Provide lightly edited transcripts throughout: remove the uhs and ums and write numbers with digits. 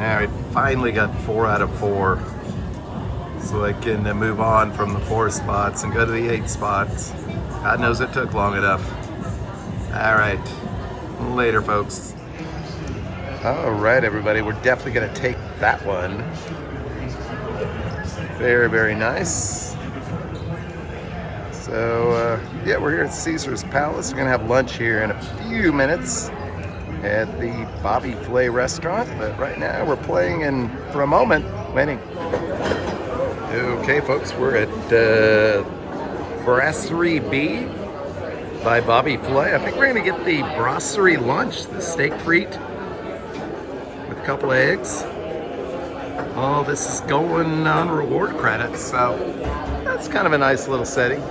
Alright, finally got 4 out of 4. So I can move on from the 4 spots and go to the 8 spots. God knows it took long enough. Alright, later folks. Alright everybody, we're definitely going to take that one. Very, very nice. So, yeah, we're here at Caesar's Palace. We're going to have lunch here in a few minutes at the Bobby Flay restaurant. But right now we're playing and, for a moment, winning. Okay, folks, we're at Brasserie B by Bobby Flay. I think we're going to get the Brasserie lunch, the steak frite with a couple of eggs. All this is going on reward credits, so that's kind of a nice little setting.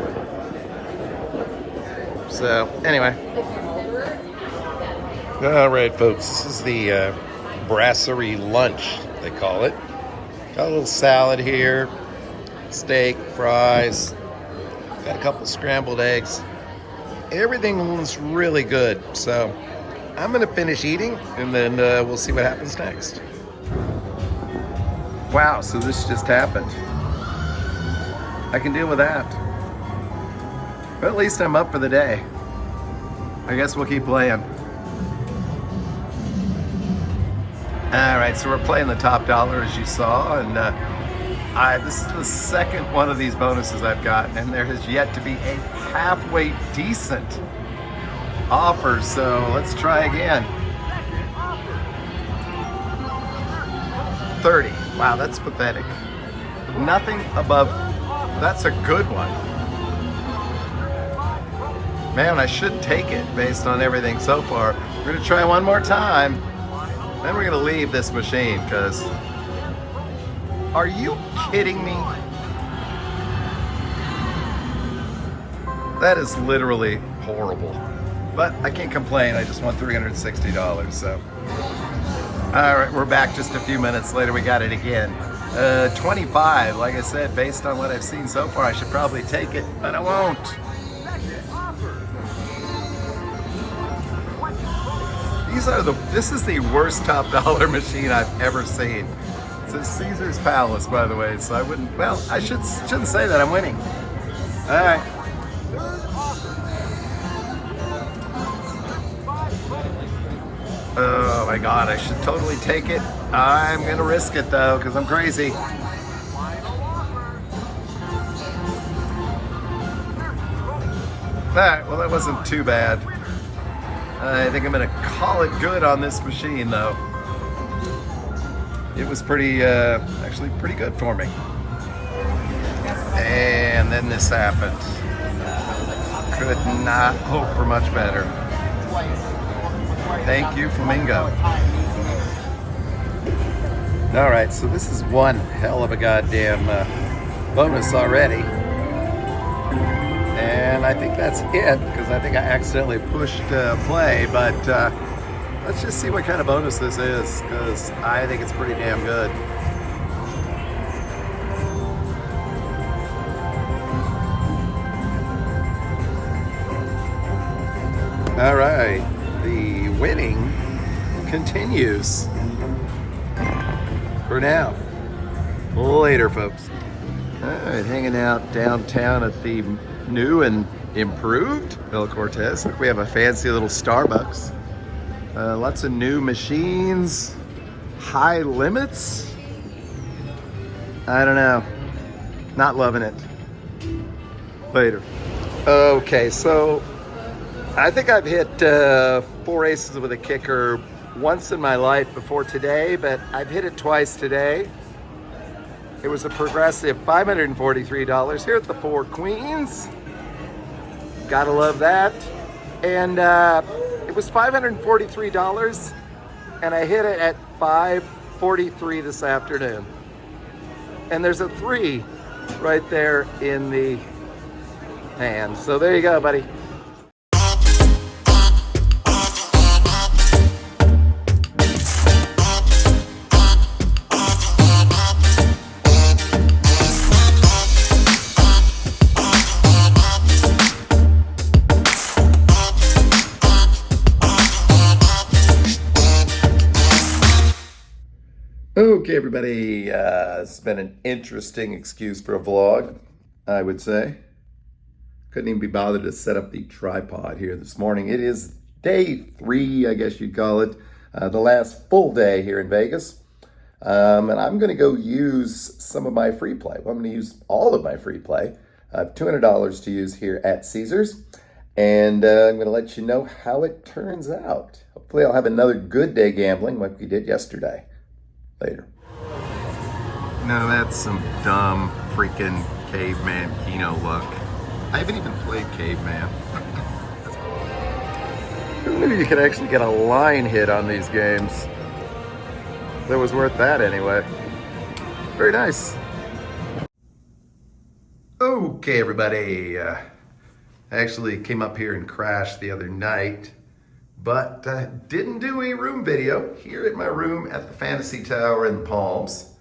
So, anyway. All right, folks, this is the Brasserie lunch, they call it. Got a little salad here. Steak, fries, got a couple scrambled eggs. Everything looks really good. So I'm gonna finish eating and then we'll see what happens next. Wow, so this just happened. I can deal with that. But at least I'm up for the day. I guess we'll keep playing. All right, so we're playing the top dollar as you saw, and this is the second one of these bonuses I've gotten, and there has yet to be a halfway decent offer, so let's try again. 30. Wow, that's pathetic. Nothing above. That's a good one. Man, I should take it based on everything so far. We're going to try one more time, then we're going to leave this machine, because... Are you kidding me? That is literally horrible. But I can't complain. I just won $360, so. All right, we're back just a few minutes later. We got it again. 25, like I said, based on what I've seen so far, I should probably take it, but I won't. This is the worst top dollar machine I've ever seen. It's Caesar's Palace, by the way, so I wouldn't, well, I shouldn't say that, I'm winning. All right. Oh my God, I should totally take it. I'm gonna risk it though, because I'm crazy. All right, well that wasn't too bad. I think I'm gonna call it good on this machine though. It was pretty, actually pretty good for me. And then this happened. Could not hope for much better. Thank you, Flamingo. All right, so this is one hell of a goddamn bonus already. And I think that's it, because I think I accidentally pushed play, but let's just see what kind of bonus this is, because I think it's pretty damn good. All right, the winning continues for now. Later, folks. All right, hanging out downtown at the new and improved Villa Cortez. Look, we have a fancy little Starbucks. Lots of new machines, high limits. I don't know, not loving it. Later. Okay, so I think I've hit 4 aces with a kicker once in my life before today, but I've hit it twice today. It was a progressive $543 here at the 4 Queens. Gotta love that. And it was $543, and I hit it at $543 this afternoon. And there's a 3 right there in the hand. So there you go, buddy. Okay, everybody, it's been an interesting excuse for a vlog, I would say. Couldn't even be bothered to set up the tripod here this morning. It is day 3, I guess you'd call it, the last full day here in Vegas. And I'm going to go use some of my free play. Well, I'm going to use all of my free play. I have $200 to use here at Caesars. And I'm going to let you know how it turns out. Hopefully I'll have another good day gambling like we did yesterday. Later. Now that's some dumb freaking Caveman Keno luck. I haven't even played Caveman. Who knew you could actually get a line hit on these games? That was worth that anyway. Very nice. Okay, everybody. I actually came up here and crashed the other night, but didn't do a room video here at my room at the Fantasy Tower in the Palms.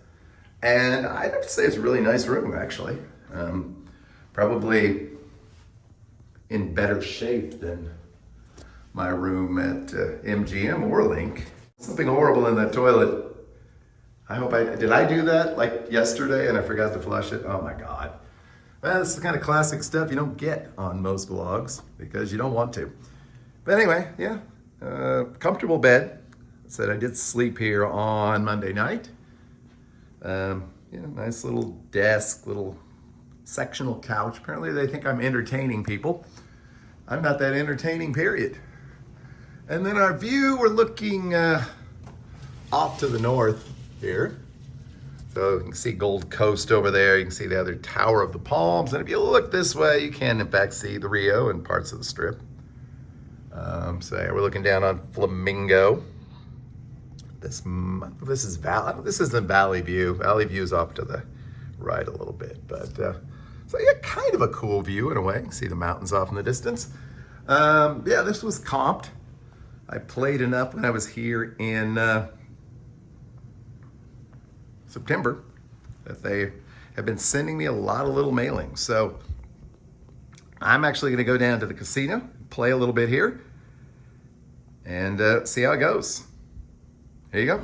And I'd have to say it's a really nice room, actually. Probably in better shape than my room at MGM or Link. Something horrible in that toilet. Did I do that like yesterday and I forgot to flush it? Oh my God. Well, this is the kind of classic stuff you don't get on most vlogs because you don't want to. But anyway, yeah, comfortable bed. Said I did sleep here on Monday night. Nice little desk, little sectional couch. Apparently they think I'm entertaining people. I'm not that entertaining, period. And then our view, we're looking off to the north here. So you can see Gold Coast over there. You can see the other Tower of the Palms. And if you look this way, you can in fact see the Rio and parts of the Strip. So yeah, we're looking down on Flamingo. This isn't Valley View. Valley View's off to the right a little bit, but so yeah, kind of a cool view in a way. You can see the mountains off in the distance. Yeah, this was comped. I played enough when I was here in September that they have been sending me a lot of little mailings. So I'm actually going to go down to the casino, play a little bit here, and see how it goes. Here you go.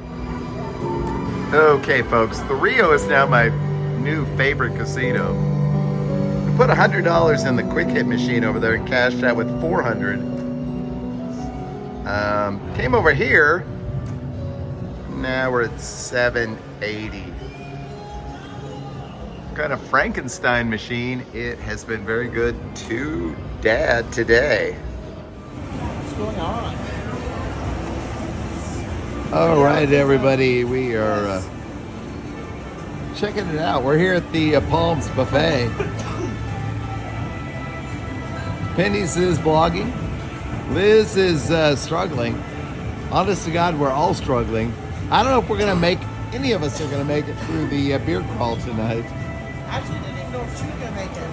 Okay, folks, the Rio is now my new favorite casino. I put $100 in the quick hit machine over there and cashed out with $400. Came over here. Now we're at $780. Kind of Frankenstein machine. It has been very good to Dad today. What's going on? All right, everybody, we are checking it out. We're here at the Palms Buffet. Penny's is vlogging. Liz is struggling. Honest to God, we're all struggling. I don't know if we're gonna any of us are gonna make it through the beer crawl tonight. Actually, didn't even know if she was gonna make it.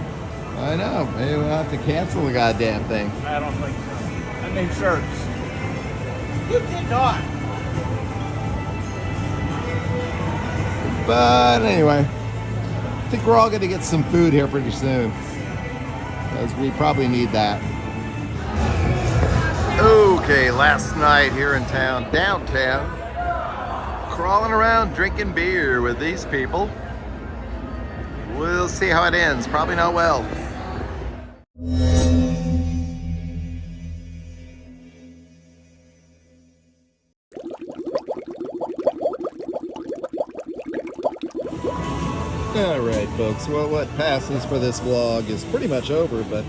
I know. Maybe we'll have to cancel the goddamn thing. I don't think so. I made shirts. You did not. But anyway, I think we're all going to get some food here pretty soon, because we probably need that. Okay, last night here in town, downtown, crawling around drinking beer with these people. We'll see how it ends. Probably not well. Alright folks, well what passes for this vlog is pretty much over, but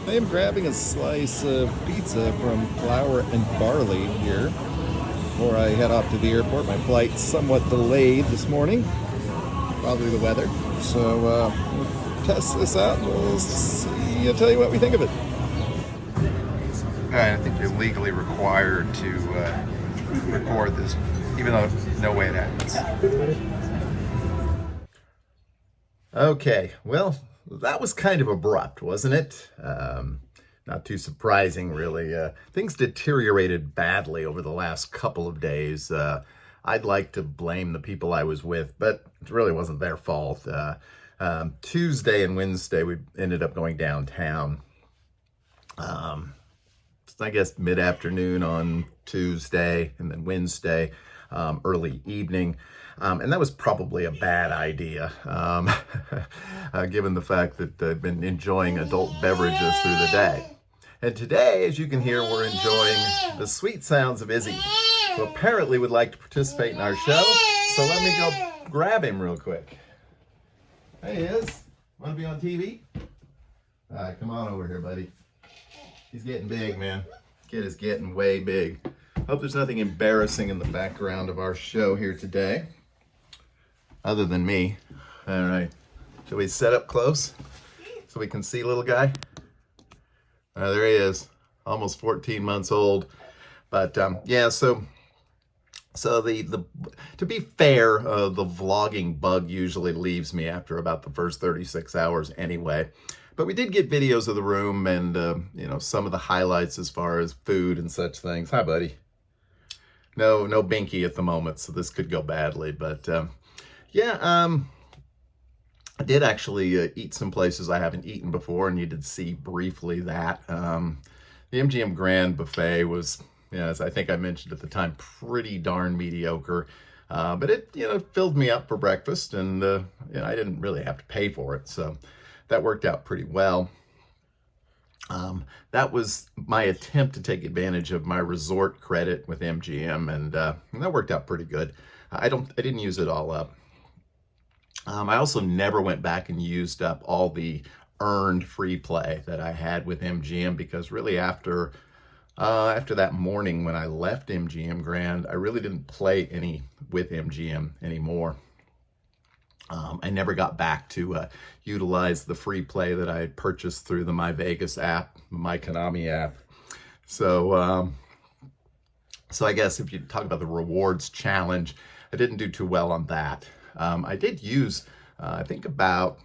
I am grabbing a slice of pizza from Flour and Barley here before I head off to the airport. My flight's somewhat delayed this morning, probably the weather, so we'll test this out and we'll see. I'll tell you what we think of it. Alright, I think you're legally required to record this, even though no way it happens. Okay, well, that was kind of abrupt, wasn't it? Not too surprising, really. Things deteriorated badly over the last couple of days. I'd like to blame the people I was with, but it really wasn't their fault. Tuesday and Wednesday, we ended up going downtown. I guess mid-afternoon on Tuesday, and then Wednesday, early evening. And that was probably a bad idea, given the fact that I've been enjoying adult beverages through the day. And today, as you can hear, we're enjoying the sweet sounds of Izzy, who apparently would like to participate in our show. So let me go grab him real quick. Hey, Iz. Want to be on TV? All right, come on over here, buddy. He's getting big, man. Kid is getting way big. Hope there's nothing embarrassing in the background of our show here today, other than me. All right. Shall we set up close so we can see little guy? There he is, almost 14 months old. But yeah, so the to be fair, the vlogging bug usually leaves me after about the first 36 hours anyway. But we did get videos of the room and you know, some of the highlights as far as food and such things. Hi, buddy. No binky at the moment, so this could go badly. But yeah, I did actually eat some places I haven't eaten before, and you did see briefly that. The MGM Grand Buffet was, you know, as I think I mentioned at the time, pretty darn mediocre. But it, you know, filled me up for breakfast, and you know, I didn't really have to pay for it, so that worked out pretty well. That was my attempt to take advantage of my resort credit with MGM, and that worked out pretty good. I didn't use it all up. I also never went back and used up all the earned free play that I had with MGM, because really after that morning when I left MGM Grand, I really didn't play any with MGM anymore. I never got back to utilize the free play that I had purchased through the My Vegas app, My Konami app. So, so I guess if you talk about the rewards challenge, I didn't do too well on that. I did use, I think about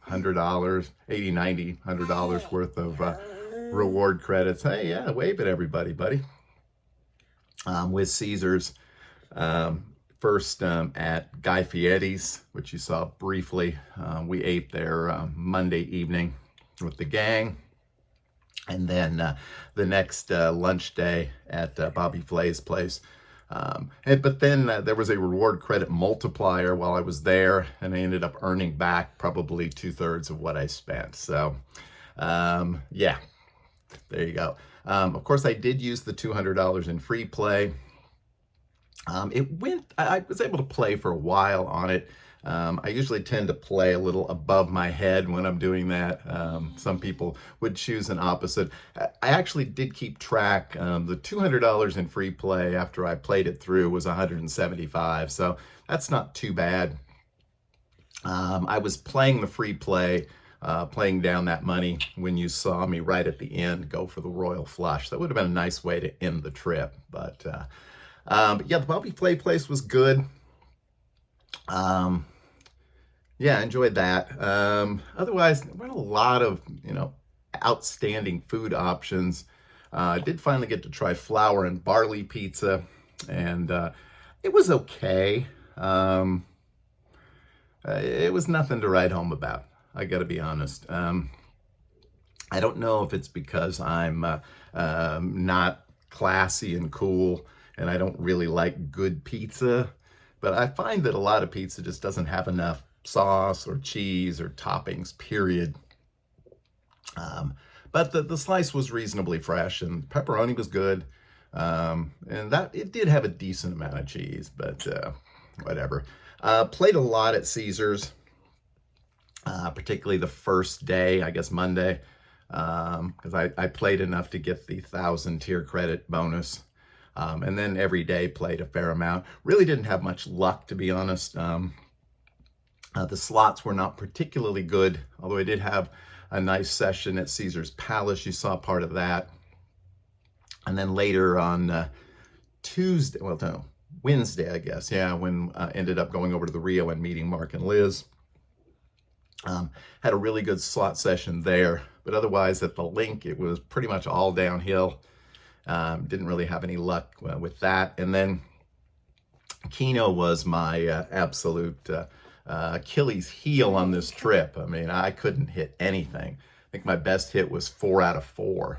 $100, $80, $90, $100 worth of reward credits. Hey, yeah, wave at everybody, buddy. With Caesars. First at Guy Fieri's, which you saw briefly. We ate there Monday evening with the gang. And then the next lunch day at Bobby Flay's place. But then there was a reward credit multiplier while I was there, and I ended up earning back probably 2/3 of what I spent. So, yeah, there you go. Of course, I did use the $200 in free play. I was able to play for a while on it. I usually tend to play a little above my head when I'm doing that. Some people would choose an opposite. I actually did keep track. The $200 in free play after I played it through was $175, so that's not too bad. I was playing the free play, playing down that money when you saw me right at the end go for the royal flush. That would have been a nice way to end the trip, but yeah, the Bobby Flay place was good. Yeah, I enjoyed that. Otherwise, there weren't a lot of, you know, outstanding food options. I did finally get to try flour and barley pizza, and it was okay. It was nothing to write home about, I gotta be honest. I don't know if it's because I'm not classy and cool, and I don't really like good pizza, but I find that a lot of pizza just doesn't have enough sauce or cheese or toppings, period. But the slice was reasonably fresh, and pepperoni was good, and that it did have a decent amount of cheese, but whatever. Played a lot at Caesars, particularly the first day, I guess Monday, because I played enough to get the 1,000 tier credit bonus. And then every day played a fair amount. Really didn't have much luck, to be honest. The slots were not particularly good, although I did have a nice session at Caesar's Palace. You saw part of that. And then later on Tuesday, well, no, Wednesday, I guess, yeah, when I ended up going over to the Rio and meeting Mark and Liz. Had a really good slot session there, but otherwise at the Link, it was pretty much all downhill. Didn't really have any luck with that. And then Keno was my absolute Achilles heel on this trip. I mean, I couldn't hit anything. I think my best hit was 4 out of 4.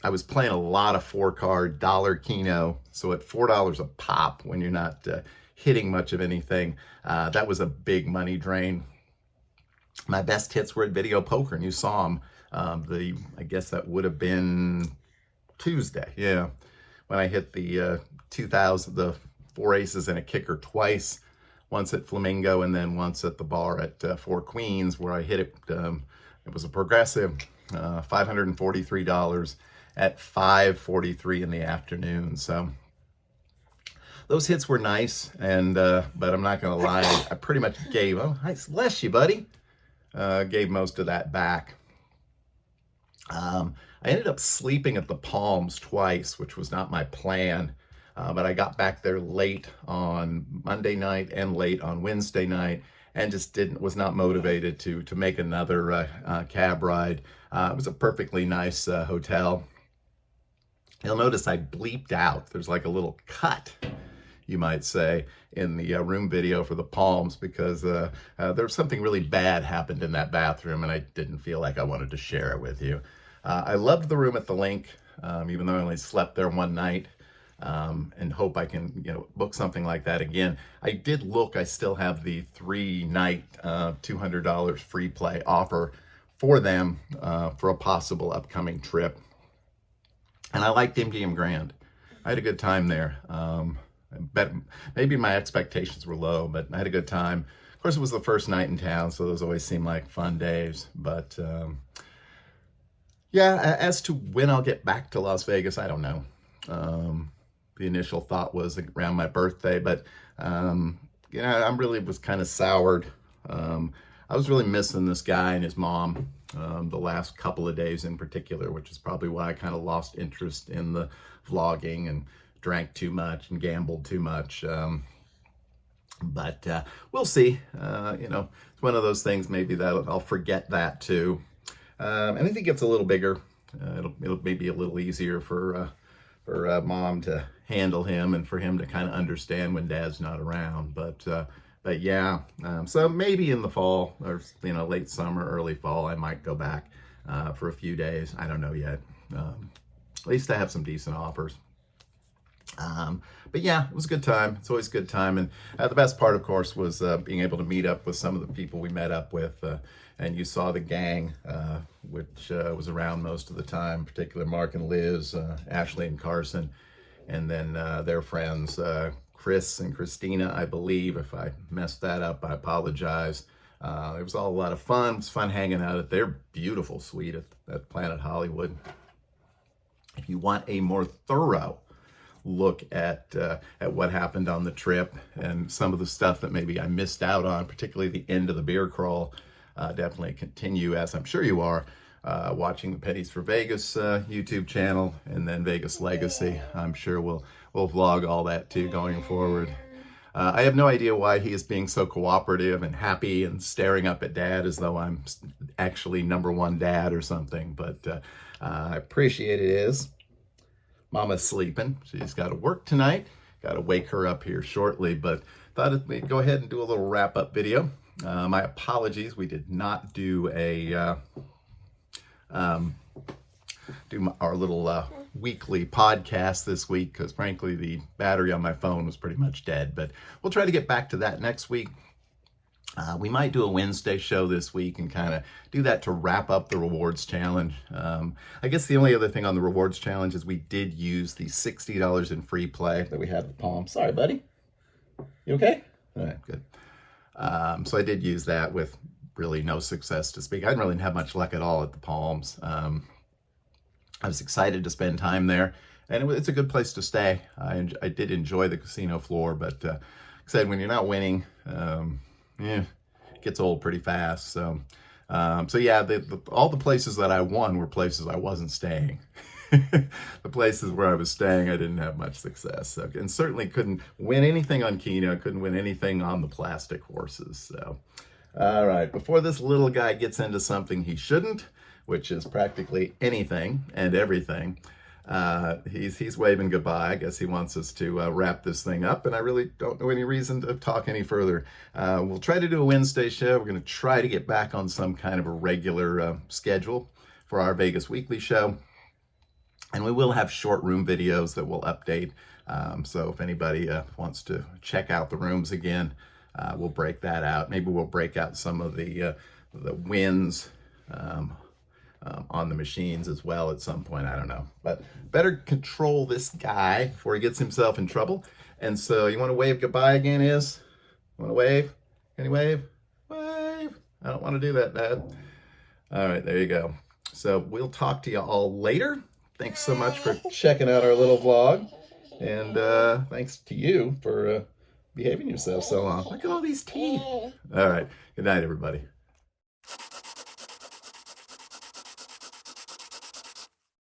I was playing a lot of 4-card dollar Keno. So at $4 a pop, when you're not hitting much of anything, that was a big money drain. My best hits were at video poker, and you saw them. I guess that would have been Tuesday, yeah, when I hit the 2000, the 4 aces and a kicker twice, once at Flamingo and then once at the bar at 4 Queens, where I hit it. It was a progressive $543 at 5:43 in the afternoon. So those hits were nice, and but I'm not gonna lie, I pretty much gave. Oh, nice, bless you, buddy. Gave most of that back. I ended up sleeping at the Palms twice, which was not my plan, but I got back there late on Monday night and late on Wednesday night, and just was not motivated to make another cab ride. It was a perfectly nice hotel. You'll notice I bleeped out. There's like a little cut, you might say, in the room video for the Palms, because there was something really bad happened in that bathroom, and I didn't feel like I wanted to share it with you. I loved the room at the Link, even though I only slept there one night, and hope I can, book something like that again. I did look. I still have the 3-night $200 free play offer for them for a possible upcoming trip. And I liked MGM Grand. I had a good time there. Bet maybe my expectations were low, but I had a good time. Of course, it was the first night in town, so those always seem like fun days. But yeah, as to when I'll get back to Las Vegas, I don't know. The initial thought was around my birthday, but I really was kind of soured. I was really missing this guy and his mom the last couple of days in particular, which is probably why I kind of lost interest in the vlogging and drank too much and gambled too much. But we'll see. It's one of those things, maybe that I'll forget that too. And if he gets a little bigger, it'll maybe a little easier for mom to handle him, and for him to kind of understand when dad's not around. But yeah, so maybe in the fall, or late summer, early fall, I might go back for a few days. I don't know yet. At least I have some decent offers. But yeah, it was a good time. It's always a good time. And the best part, of course, was being able to meet up with some of the people we met up with. And you saw the gang, which was around most of the time, particularly Mark and Liz, Ashley and Carson, and then their friends, Chris and Christina, I believe. If I messed that up, I apologize. It was all a lot of fun. It was fun hanging out at their beautiful suite at Planet Hollywood. If you want a more thorough look at what happened on the trip and some of the stuff that maybe I missed out on, particularly the end of the beer crawl, definitely continue, as I'm sure you are, watching the Pennies for Vegas YouTube channel, and then Vegas Legacy. I'm sure we'll vlog all that too going forward. I have no idea why he is being so cooperative and happy and staring up at dad as though I'm actually #1 dad or something, but I appreciate it is. Mama's sleeping. She's got to work tonight. Got to wake her up here shortly, but thought I'd go ahead and do a little wrap-up video. My apologies. We did not do our little weekly podcast this week because, frankly, the battery on my phone was pretty much dead. But we'll try to get back to that next week. We might do a Wednesday show this week and kind of do that to wrap up the rewards challenge. I guess the only other thing on the rewards challenge is we did use the $60 in free play that we had at the Palm. Sorry, buddy. You okay? All right, good. So I did use that with really no success to speak. I didn't really have much luck at all at the Palms. I was excited to spend time there, and it's a good place to stay. I did enjoy the casino floor, but like I said, when you're not winning, it gets old pretty fast. So yeah, all the places that I won were places I wasn't staying. The places where I was staying, I didn't have much success. So, and certainly couldn't win anything on Keno, couldn't win anything on the plastic horses. So, all right, before this little guy gets into something he shouldn't, which is practically anything and everything, he's waving goodbye. I guess he wants us to wrap this thing up, and I really don't know any reason to talk any further. We'll try to do a Wednesday show. We're going to try to get back on some kind of a regular schedule for our Vegas Weekly show. And we will have short room videos that we'll update. So if anybody wants to check out the rooms again, we'll break that out. Maybe we'll break out some of the wins on the machines as well at some point. I don't know. But better control this guy before he gets himself in trouble. And so you want to wave goodbye again, Is? You want to wave? Can you wave? Wave. I don't want to do that, Dad. All right, there you go. So we'll talk to you all later. Thanks so much for checking out our little vlog. And thanks to you for behaving yourself so long. Look at all these teeth. All right. Good night, everybody.